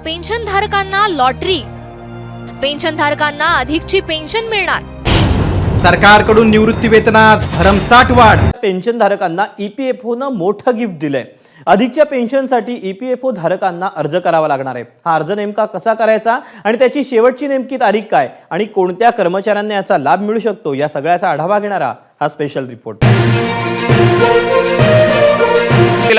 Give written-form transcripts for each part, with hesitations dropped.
पेन्शनधारकांना lottery, पेन्शनधारकांना अधिकची pension मिळणार. सरकारकडून निवृत्ती वेतनात भरमसाठ वाढ. पेन्शनधारकांना EPFOनं मोठं गिफ्ट दिलंय. अधिकच्या पेन्शनसाठी EPFO धारकांना अर्ज करावा लागणार आहे. हा अर्ज नेमका कसा करायचा आणि त्याची शेवटची नेमकी तारीख काय आणि कोणत्या कर्मचाऱ्यांना याचा लाभ मिळू शकतो या सगळ्याचा आढावा घेणारा हा स्पेशल रिपोर्ट.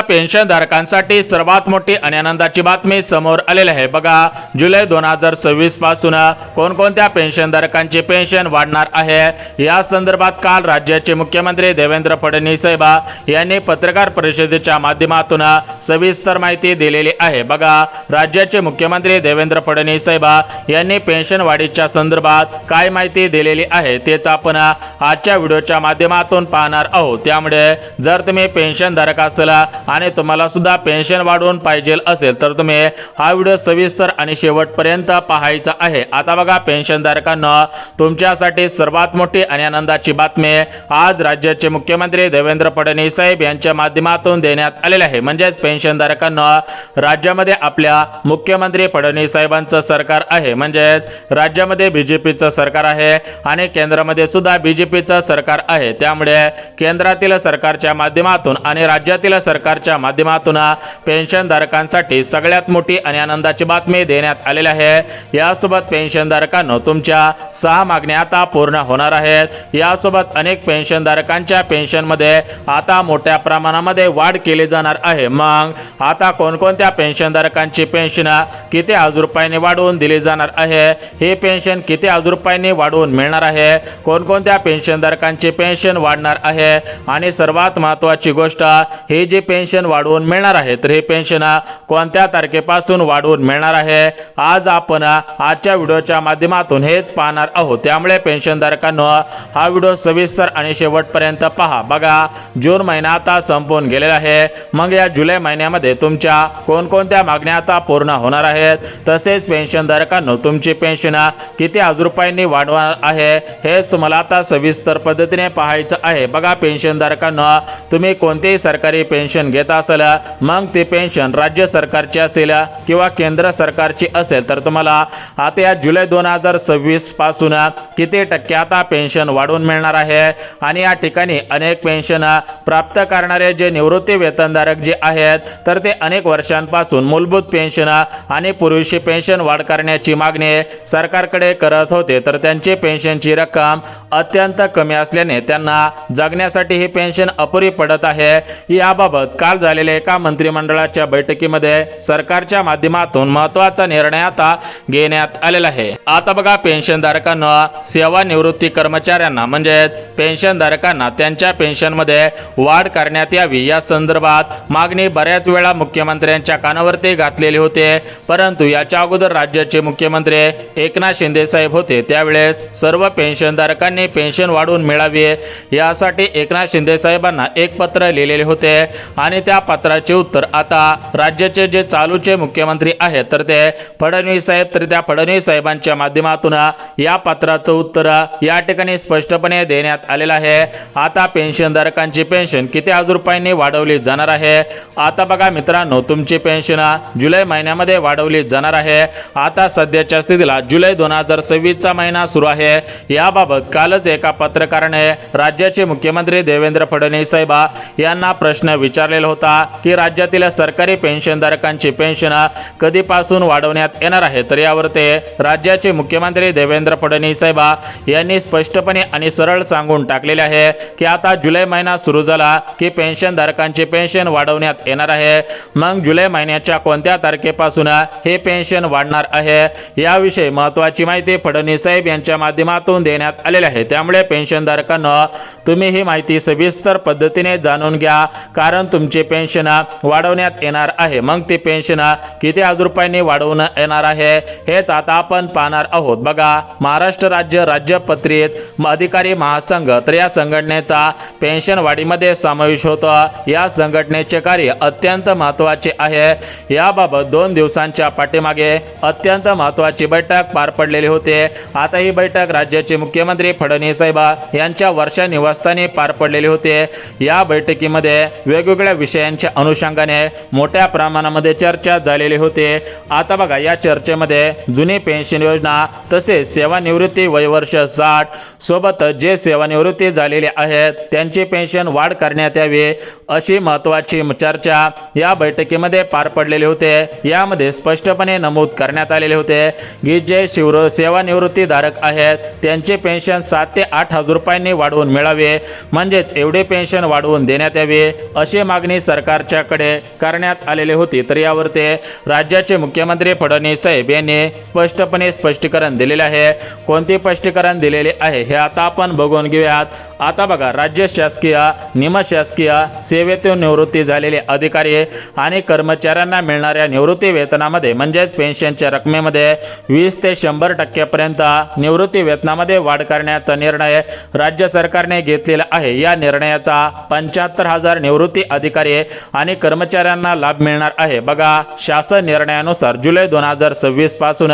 पेन्शनधारकांसाठी सर्वात मोठी आणि आनंदाची बातमी समोर आलेली आहे. बघा, जुलै 2026 पासून कोणकोणत्या पेन्शनधारकांची पेन्शन वाढणार आहे या संदर्भात काल राज्याचे मुख्यमंत्री देवेंद्र फडणवीस साहेब यांनी पत्रकार परिषदेच्या माध्यमातून सविस्तर माहिती दिलेली आहे. बघा, राज्याचे मुख्यमंत्री देवेंद्र फडणवीस साहेब यांनी पेन्शन वाढीच्या संदर्भात काय माहिती दिलेली आहे तेच आपण आजच्या व्हिडिओच्या माध्यमातून पाहणार आहोत. त्यामुळे जर तुम्ही पेन्शनधारक असाल आणि तुम्हाला सुद्धा पेन्शन वाढवून पाहिजे असेल तर तुम्ही हा व्हिडिओ सविस्तर आणि शेवटपर्यंत पाहायचा आहे. आता बघा, पेन्शनधारकांना तुमच्यासाठी सर्वात मोठी आणि आनंदाची बातमी आज राज्याचे मुख्यमंत्री देवेंद्र फडणवीस साहेब यांच्या माध्यमातून देण्यात आलेले आहे. म्हणजेच पेन्शनधारकांना राज्यामध्ये आपल्या मुख्यमंत्री फडणवीस साहेबांचं सरकार आहे. म्हणजेच राज्यामध्ये BJPचं सरकार आहे आणि केंद्रामध्ये सुद्धा BJPचं सरकार आहे. त्यामुळे केंद्रातील सरकारच्या माध्यमातून आणि राज्यातील सरकारच्या माध्यमातून पेन्शनधारकांसाठी सगळ्यात मोठी आणि आनंदाची बातमी देण्यात आलेली आहे. यासोबत पेन्शनधारकांना तुमच्या 6 मागण्या आता पूर्ण होणार आहेत. यासोबत अनेक पेन्शनधारकांच्या पेन्शनमध्ये आता मोठ्या प्रमाणामध्ये वाढ केली जाणार आहे. मग आता कोणकोणत्या पेन्शनधारकांची पेन्शन किती हजार रुपयांनी वाढवून दिली जाणार आहे, हे पेन्शन किती हजार रुपयांनी वाढवून मिळणार आहे, कोणकोणत्या पेन्शनधारकांची पेन्शन वाढणार आहे आणि सर्वात महत्त्वाची गोष्ट, हे जे पेन्शन वाढवून मिळणार आहे तर हे पेन्शन कोणत्या तारखेपासून वाढवून मिळणार आहे, आज आपण आजच्या व्हिडिओच्या माध्यमातून हेच पाहणार आहोत. त्यामुळे पेन्शनधारकांनो हा व्हिडिओ सविस्तर आणि शेवटपर्यंत पहा. बघा, जून महिना आता संपून गेलेला आहे. मग या जुलै महिन्यामध्ये तुमच्या कोणकोणत्या मागण्या आता पूर्ण होणार आहेत, तसेच पेन्शनधारकांनो तुमची पेन्शन किती हजार रुपयांनी वाढवणार आहे हेच तुम्हाला आता सविस्तर पद्धतीने पाहायचं आहे. बघा, पेन्शनधारकांनो तुम्ही कोणतेही सरकारी पेन्शन घेत असाल, मग ते पेन्शन राज्य सरकारची असेल किंवा केंद्र सरकारची असेल तर तुम्हाला आता या जुलै 2026 पासून किती टक्के आता पेन्शन वाढवून मिळणार आहे. आणि या ठिकाणी अनेक पेन्शन प्राप्त करणारे जे निवृत्ती वेतनधारक जे आहेत तर ते अनेक वर्षांपासून मूलभूत पेन्शन आणि पूर्वीची पेन्शन वाढ करण्याची मागणी सरकारकडे करत होते, तर त्यांची पेन्शनची रक्कम अत्यंत कमी असल्याने त्यांना जगण्यासाठी ही पेन्शन अपुरी पडत आहे. याबाबत काल झालेल्या एका मंत्रिमंडळाच्या बैठकीमध्ये सरकारच्या माध्यमातून महत्त्वाचा निर्णय आता घेण्यात आलेला आहे. आता बघा, पेन्शनधारकांना सेवानिवृत्ती कर्मचाऱ्यांना म्हणजेच पेन्शनधारकांना त्यांच्या पेन्शनमध्ये वाढ करण्यात यावी या संदर्भात मागणी बऱ्याच वेळा मुख्यमंत्र्यांच्या कानावरती घातलेली होते. परंतु याच्या अगोदर राज्याचे मुख्यमंत्री एकनाथ शिंदे साहेब होते, त्यावेळेस सर्व पेन्शनधारकांनी पेन्शन वाढवून मिळावी यासाठी एकनाथ शिंदे साहेबांना एक पत्र लिहिलेले होते आणि त्या पत्राचे उत्तर आता राज्याचे जे चालूचे मुख्यमंत्री आहेत तर ते फडणवीस साहेब, तर त्या फडणवीस साहेबांच्या माध्यमातून या पत्राचं उत्तर या ठिकाणी स्पष्टपणे देण्यात आलेलं आहे. आता पेन्शनधारकांची पेन्शन किती हजार रुपयांनी वाढवली जाणार आहे. आता बघा मित्रांनो, तुमची पेन्शन जुलै महिन्यामध्ये वाढवली जाणार आहे. आता सध्याच्या स्थितीला जुलै 2026 चा महिना सुरू आहे. याबाबत कालच एका पत्रकाराने राज्याचे मुख्यमंत्री देवेंद्र फडणवीस साहेब यांना प्रश्न विचारलेला होता की राज्यातील सरकारी पेन्शनधारकांची पेन्शन कधीपासून वाढवण्यात येणार आहे. तर यावर ते राज्याचे मुख्यमंत्री देवेंद्र फडणवीस साहेब यांनी स्पष्टपणे आणि सरळ सांगून टाकलेले आहे की आता जुलै महिना सुरू झाला की पेन्शनधारकांची पेन्शन वाढवण्यात येणार आहे. मग जुलै महिन्याच्या कोणत्या तारखेपासून हे पेन्शन वाढणार आहे याविषयी महत्त्वाची माहिती फडणवीस साहेब यांच्या माध्यमातून देण्यात आलेली आहे. त्यामुळे पेन्शनधारकांना तुम्ही ही माहिती सविस्तर पद्धतीने जाणून घ्या, कारण तुमचे पेन्शन वाढवण्यात येणार आहे. मग ते पेन्शन किती हजार रुपयांनी वाढवण्यात येणार आहे हेच आता आपण पाहणार आहोत. बघा, महाराष्ट्र राज्य पत्रित अधिकारी महासंघ तर या संघटनेचा पेन्शन वाढीमध्ये समावेश होतो. या संघटनेचे कार्य अत्यंत महत्त्वाचे आहे. याबाबत 2 दिवसांच्या पाठीमागे अत्यंत महत्त्वाची बैठक पार पडलेली होती. आता ही बैठक राज्याचे मुख्यमंत्री फडणवीस साहेब यांच्या वर्षा निवासस्थानी पार पडलेली होती. या बैठकीमध्ये वेगवेगळ्या वेगवेगळ्या विषयांच्या अनुषंगाने मोठ्या प्रमाणामध्ये चर्चा झालेली होती। आता बघा या चर्चेमध्ये जुनी पेन्शन योजना तसेच सेवानिवृत्ती वयवर्ष 60 सोबत जे सेवानिवृत्ती झालेले आहेत त्यांची पेन्शन वाढ करण्यात यावी अशी महत्त्वाची चर्चा या बैठकीमध्ये पार पडलेली होते। यामध्ये स्पष्टपणे नमूद करण्यात आलेले होते की जे सेवानिवृत्तीधारक आहेत त्यांचे पेन्शन 7 ते 8 हजार रुपयांनी वाढवून मिळावे, म्हणजेच एवढे पेन्शन वाढवून देण्यात यावे अशी मागणी सरकारच्याकडे करण्यात आलेली होती। तर यावर ते राज्याचे मुख्यमंत्री फडणवीस साहेब यांनी स्पष्टपणे स्पष्टीकरण दिलेले आहे। कोणते स्पष्टीकरण दिलेले आहे हे आता आपण बघून घेऊयात। आता बघा राज्य शासकीय निमशासकीय सेवेतून निवृत्ती झालेले अधिकारी आणि कर्मचाऱ्यांना मिळणाऱ्या निवृत्ती वेतनामध्ये म्हणजेच पेन्शनच्या रकमेमध्ये 20 ते 100% पर्यंत निवृत्ती वेतनामध्ये वाढ करण्याचा निर्णय राज्य सरकारने घेतलेला आहे। या निर्णयाचा 75,000 निवृत्ती अधिकारी आणि कर्मचाऱ्यांना लाभ मिळणार आहे। बघा शासन निर्णयानुसार जुलै 2026 पासून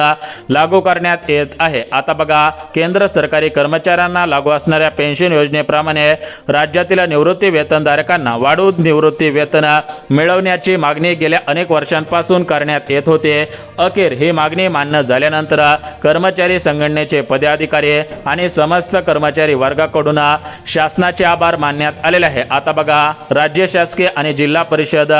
लागू करण्यात येत आहे। आता बघा केंद्र सरकारी कर्मचाऱ्यांना लागू असणाऱ्या पेन्शन योजनेप्रमाणे राज्यातील निवृत्ती वेतनधारकांना वाढवून निवृत्ती वेतन मिळवण्याची मागणी गेल्या अनेक वर्षांपासून करण्यात येत होते। अखेर ही मागणी मान्य झाल्यानंतर कर्मचारी संघटनेचे पदाधिकारी आणि समस्त कर्मचारी वर्गाकडून शासनाचे आभार मानण्यात आलेले आहे। आता बघा राज्य शासकीय आणि जिल्हा परिषद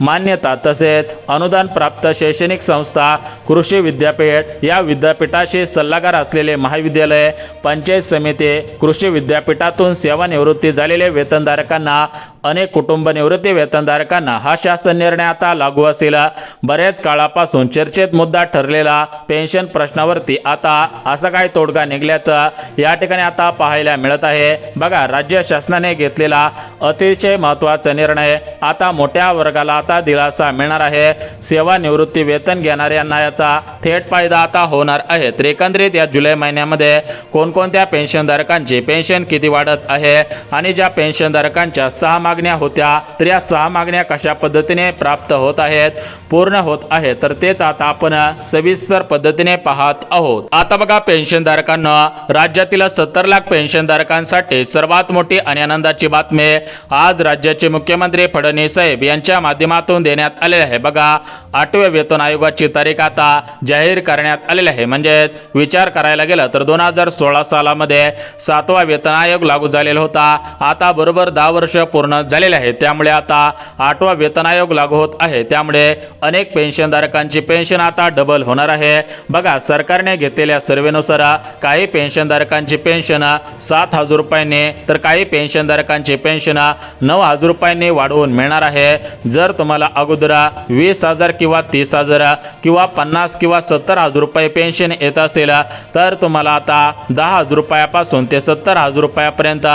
मान्यता तसेच अनुदान प्राप्त शैक्षणिक संस्था कृषी विद्यापीठ या विद्यापीठाशी सल्लागार असलेले महाविद्यालय पंचायत समिती कृषी विद्यापीठातून सेवानिवृत्ती झालेले वेतनधारकांना अनेक कुटुंब निवृत्ती वेतनधारकांना हा शासन निर्णय आता लागू असेल। बऱ्याच काळापासून चर्चेत मुद्दा ठरलेला पेन्शन प्रश्नावरती आता असा काय तोडगा निघाल्याचं या ठिकाणी आता पाहायला मिळत आहे। बघा राज्य शासनाने घेतलेला अतिशय महत्त्वाचा निर्णय आता मोठ्या वर्गाला आता दिलासा मिळणार आहे। सेवानिवृत्ती वेतन घेणाऱ्यांना याचा थेट फायदा आता होणार आहे। तर एकंदरीत या जुलै महिन्यामध्ये कोणकोणत्या पेन्शनधारकांची पेन्शन किती वाढत आहे आणि ज्या पेन्शनधारकांच्या 6 मागण्या होत्या तर या 6 मागण्या कशा पद्धतीने प्राप्त होत आहेत पूर्ण होत आहे तर तेच आता आपण सविस्तर पद्धतीने पाहत आहोत। आता बघा पेन्शनधारकांना राज्यातील 70 लाख पेन्शनधारकांसाठी सर्वात मोठी आणि आनंदाची बातमी आज राज्याचे मुख्यमंत्री फडणवीस साहेब यांच्या माध्यमातून देण्यात आलेली आहे। बघा 8व्या वेतन आयोगाची तारीख आता जाहीर करण्यात आलेली आहे। म्हणजेच विचार करायला गेलं तर 2016 सालामध्ये 7वा वेतन आयोग लागू झालेला होता। आता बरोबर 10 वर्ष पूर्ण झालेले आहे, त्यामुळे आता 8वा वेतन आयोग लागू होत आहे। त्यामुळे अनेक पेन्शनधारकांची पेन्शन आता डबल होणार आहे। बघा सरकारने घेतलेल्या सर्वेनुसार काही पेन्शनधारकांची पेन्शन 7,000 रुपयांनी तर काही पेन्शनधारकांची पेन्शन 9,000 रुपयांनी वाढवून मिळणार आहे। जर तुम्हाला अगोदर 20,000 किंवा 30,000 किंवा 50 किंवा 70,000 रुपये पेन्शन येत असेल तर तुम्हाला आता 10,000 रुपयापासून ते 70,000 रुपयापर्यंत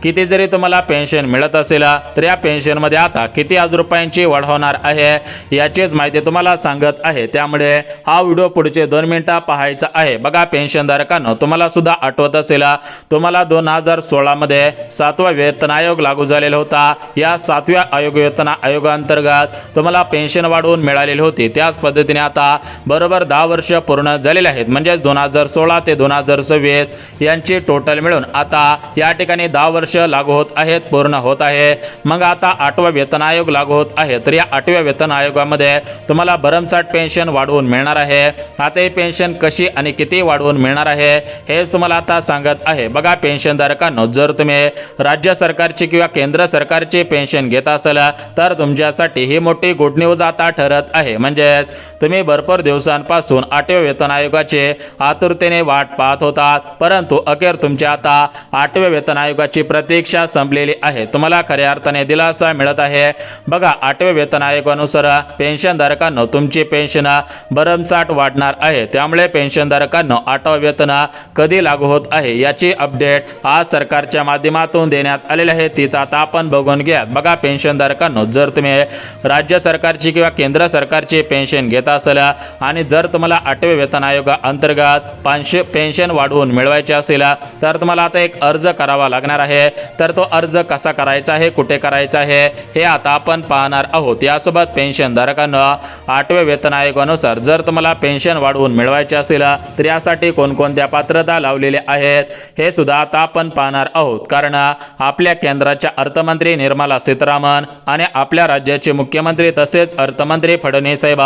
किती जरी तुम्हाला पेन्शन मिळत असेल तर या पेन्शनमध्ये आता किती हजार रुपयांची वाढ होणार आहे याचीच माहिती तुम्हाला सांगत आहे। त्यामुळे हा व्हिडिओ पुढचे 2 मिनिटं पाहायचा आहे। बघा पेन्शनधारकांनो तुम्हाला सुद्धा आठवत असेल तुम्हाला 2016 मध्ये 7वा वेतन आयोग लागू झालेला होता। या 7व्या वेतन आयोगाअंतर्गत तुम्हाला पेन्शन वाढवून मिळालेली होती। त्याच पद्धतीने आता बरोबर 10 वर्ष पूर्ण झालेले आहेत, म्हणजे 2016 ते 2026 यांची टोटल मिळून आता या ठिकाणी 10 वर्ष लागू होत आहेत, पूर्ण होत आहे। मग आता 8वा वेतन आयोग लागू होत आहे तर या 8व्या वेतन आयोगामध्ये तुम्हाला भरमसाठ पेन्शन वाढवून मिळणार आहे। आता ही पेन्शन कशी आणि किती वाढवून मिळणार आहे हेच तुम्हाला आता सांगत आहे। बघा पेन्शनधारकांनो जर तुम्ही राज्य सरकारची किंवा केंद्र सरकारची पेन्शन घेत असाल तर तुमच्यासाठी ही मोठी गुड न्यूज आता ठरत आहे। म्हणजेच तुम्ही भरपूर दिवसांपासून 8व्या वेतन आयोगाची आतुरतेने वाट पाहत होतात, परंतु अखेर तुमच्या आता 8व्या वेतन आयोगाची प्रतीक्षा संपलेली आहे। तुम्हाला खऱ्या अर्थाने दिलासा मिळत आहे। बघा 8व्या वेतन आयोगानुसार पेन्शनधारकांनो तुमची पेन्शन भरमसाठ वाढणार आहे। त्यामुळे पेन्शनधारकांनो 8वा वेतन कधी लागू होत आहे याची अपडेट आज सरकारच्या माध्यमातून देण्यात आलेली आहे, तीच आता आपण बघून घ्या। बघा पेन्शनधारकांनो जर तुम्ही राज्य सरकारची किंवा केंद्र सरकारची पेन्शन घेत असाल आणि जर तुम्हाला 8व्या वेतन आयोगा अंतर्गत पेन्शन वाढवून मिळवायची असेल तर तुम्हाला आता एक अर्ज करावा लागणार आहे। तर तो अर्ज कसा करायचा आहे कुठे करायचं आहे हे आता आपण पाहणार आहोत। यासोबत पेन्शनधारकांना 8व्या वेतन आयोगानुसार जर तुम्हाला पेन्शन वाढवून मिळवायचे असेल तर यासाठी कोणकोणत्या पात्रता लावलेल्या आहेत हे सुद्धा आता आपण पाहणार आहोत। कारण आपल्या केंद्राच्या अर्थमंत्री निर्मला सीतारामन आणि आपल्या राज्याचे मुख्यमंत्री तसेच अर्थमंत्री फडणवीस साहेब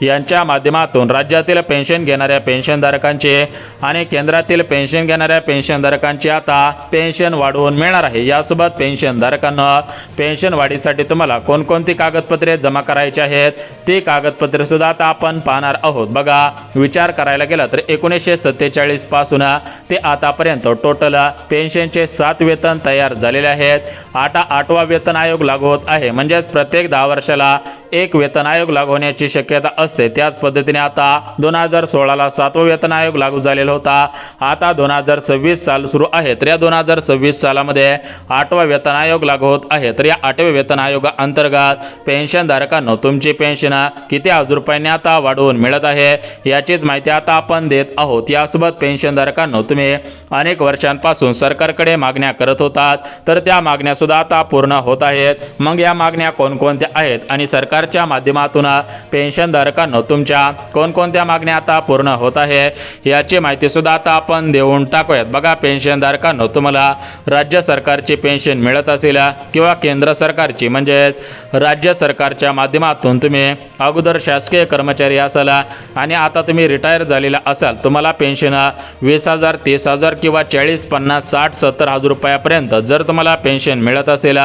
यांच्या माध्यमातून राज्यातील पेन्शन घेणाऱ्या पेन्शनधारकांचे आणि केंद्रातील पेन्शन घेणाऱ्या पेन्शनधारकांची आता पेन्शन वाढवून मिळणार आहे। यासोबत पेन्शनधारकांना पेन्शन वाढीसाठी तुम्हाला कोणकोणती कागदपत्रे जमा करायची आहेत ती कागदपत्रे सुद्धा आता आपण पाहणार आहोत। बघा, विचार करायला गेला तर 1947 पासून ते आतापर्यंत टोटल पेन्शनचे 7 वेतन तयार झालेले आहेत। आता 8वा वेतन आयोग लागू होत आहे, म्हणजेच प्रत्येक 10 वर्षाला एक वेतन आयोग लागू होण्याची शक्यता असते। त्याच पद्धतीने आता 2016ला 7वा वेतन आयोग लागू झालेला होता। आता 2026 साल सुरू आहे, तर या 2026 सालामध्ये 8वा वेतन आयोग लागू होत आहे। तर या 8व्या वेतन आयोगा अंतर्गत पेन्शनधारकांना तुमची पेन्शन किती हजार रुपयांनी आता वाढवून मिळत आहे याचीच माहिती आता आपण देत आहोत। यासोबत पेन्शनधारकांना तुम्ही अनेक वर्षांपासून सरकारकडे मागण्या करत होतात, तर त्या मागण्या सुद्धा आता पूर्ण होत आहेत। मग या मागण्या कोणकोणत्या आहेत आणि सरकारच्या माध्यमातून पेन्शनधारकांना तुमच्या कोणकोणत्या मागण्या आता पूर्ण होत आहे याची माहिती सुद्धा आता आपण देऊन टाकूयात। बघा, पेन्शनधारकांना तुम्हाला राज्य सरकारची पेन्शन मिळत असेल किंवा केंद्र सरकारची म्हणजेच राज्य सरकारच्या माध्यमातून तुम्ही अगोदर शासकीय कर्मचारी असाल आणि आता तुम्ही रिटायर झालेला असाल, तुम्हाला पेन्शन 20,000, 30,000 किंवा 40, 50, 60, 70 हजार रुपयापर्यंत जर तुम्हाला पेन्शन मिळत असेल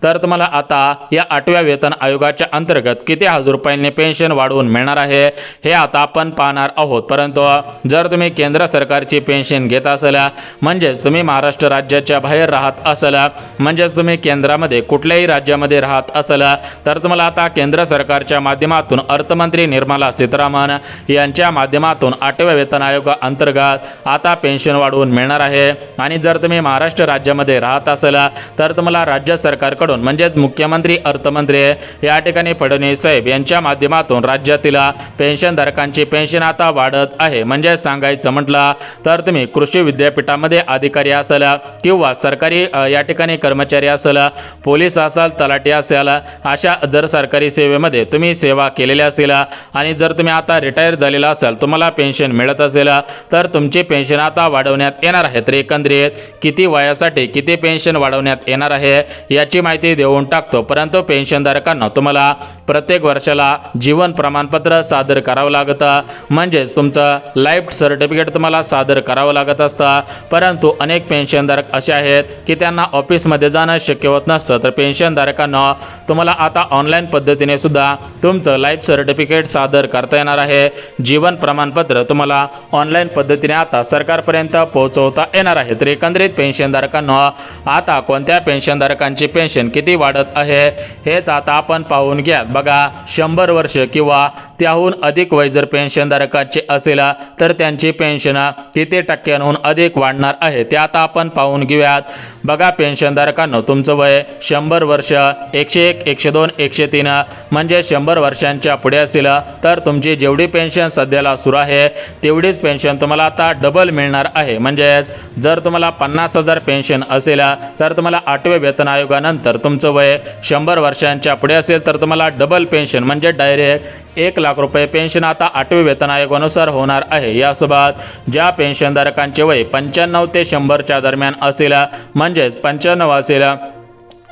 तर तुम्हाला आता या 8व्या वेतन आयोगाच्या अंतर्गत किती हजार रुपयांनी पेन्शन वाढवून मिळणार आहे हे आता आपण पाहणार आहोत। परंतु जर तुम्ही केंद्र सरकारची पेन्शन घेत असाल म्हणजेच तुम्ही महाराष्ट्र राज्याच्या बाहेर राहत असाल, म्हणजेच तुम्ही केंद्रामध्ये कुठल्याही राज्यामध्ये राहत असाल तर तुम्हाला आता केंद्र सरकारच्या माध्यमातून अर्थमंत्री निर्मला सीतारामन यांच्या माध्यमातून 8व्या वेतन आयोगा अंतर्गत आता पेन्शन वाढवून मिळणार आहे। आणि जर तुम्ही महाराष्ट्र राज्यामध्ये राहत असाल तर तुम्हाला राज्य सरकारकडून म्हणजेच मुख्यमंत्री अर्थमंत्री या ठिकाणी फडणवीस साहेब यांच्या माध्यमातून राज्यातील पेन्शनधारकांची पेन्शन आता वाढत आहे। म्हणजे सांगायचं म्हटलं तर तुम्ही कृषी विद्यापीठामध्ये अधिकारी असाल किंवा सरकारी या ठिकाणी कर्मचारी असाल, पोलीस असाल, तलाठी असाल, अशा जर सरकारी सेवेमध्ये तुम्ही सेवा केलेली असेल आणि जर तुम्ही आता रिटायर झालेला असाल, तुम्हाला पेन्शन मिळत असेल तर तुमची पेन्शन आता वाढवण्यात येणार आहे। तर एकंदरीत किती वयासाठी किती पेन्शन वाढवण्यात येणार आहे याची माहिती देऊन टाकतो। परंतु पेन्शनधारकांना तुम्हाला प्रत्येक वर्षाला जीवन प्रमाणपत्र सादर करावं लागतं, म्हणजेच तुमचं लाईफ सर्टिफिकेट तुम्हाला सादर करावं लागत असतं। परंतु अनेक पेन्शनधारक असे आहेत की त्यांना ऑफिसमध्ये जाणं शक्य होत नसतं, तर पेन्शनधारकांना तुम्हाला आता ऑनलाईन पद्धतीने सुद्धा तुमचं लाईफ सर्टिफिकेट सादर करता येणार आहे। जीवन प्रमाणपत्र तुम्हाला ऑनलाईन पद्धतीने आता सरकारपर्यंत पोहोचवता येणार आहे। तर एकंदरीत पेन्शनधारकांना आता कोणत्या पेन्शनधारकांची पेन्शन किती वाढत आहे हेच आता आपण पाहून घ्या। बघा, 100 वर्ष किंवा त्याहून अधिक वय जर पेन्शनधारकांचे असेल तर त्यांची पेन्शन किती टक्क्यांहून अधिक वाढणार आहे ते आता आपण पाहून घेऊयात। बघा, पेन्शनधारकांना तुमचं वय 100 वर्ष, 101, 102, 103 म्हणजे 100 वर्षांच्या पुढे असेल तर तुमची जेवढी पेन्शन सध्याला सुरू आहे तेवढीच पेन्शन तुम्हाला आता डबल मिळणार आहे। म्हणजेच जर तुम्हाला 50,000 पेन्शन असेल तर तुम्हाला 8व्या वेतन आयोगानंतर तुमचं वय 100 वर्षांच्या पुढे असेल तर तुम्हाला डबल पेन्शन म्हणजे डायरेक्ट 1 लाख रुपये पेन्शन आता 8व्या वेतन आयोगानुसार होणार आहे। यासोबत ज्या पेन्शनधारकांचे वय 95 ते 100च्या दरम्यान असेल, म्हणजेच 95 असेल,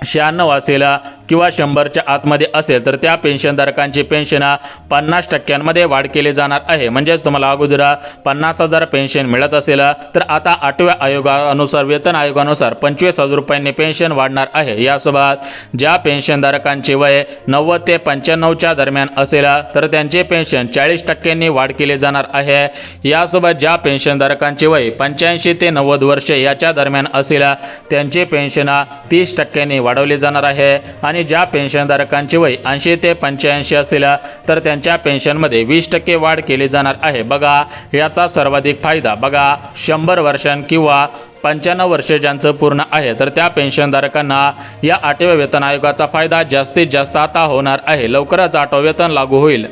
96 असेल किंवा 100च्या आतमध्ये असेल तर त्या पेन्शनधारकांची पेन्शन 50% वाढ केली जाणार आहे। म्हणजेच तुम्हाला अगोदर 50,000 पेन्शन मिळत असेल तर आता 8व्या आयोगानुसार वेतन आयोगानुसार 25,000 रुपयांनी पेन्शन वाढणार आहे। यासोबत ज्या पेन्शनधारकांचे वय 90 ते 95च्या दरम्यान असेल तर त्यांचे पेन्शन 40% वाढ केली जाणार आहे। यासोबत ज्या पेन्शनधारकांचे वय 85 ते 90 वर्ष याच्या दरम्यान असेल त्यांचे पेन्शन 30% वाढवले जाणार आहे। आणि ज्या पेन्शनधारकांचे वय 80 ते 85 असेल तर त्यांच्या पेन्शनमध्ये 20% वाढ केली जाणार आहे। बघा, याचा सर्वाधिक फायदा बघा 100 वर्षां किंवा 95 वर्षे ज्यांचं पूर्ण आहे तर त्या पेन्शनधारकांना या 8व्या वेतन आयोगाचा फायदा जास्तीत जास्त आता होणार आहे। लवकरच 8वं वेतन लागू होईल।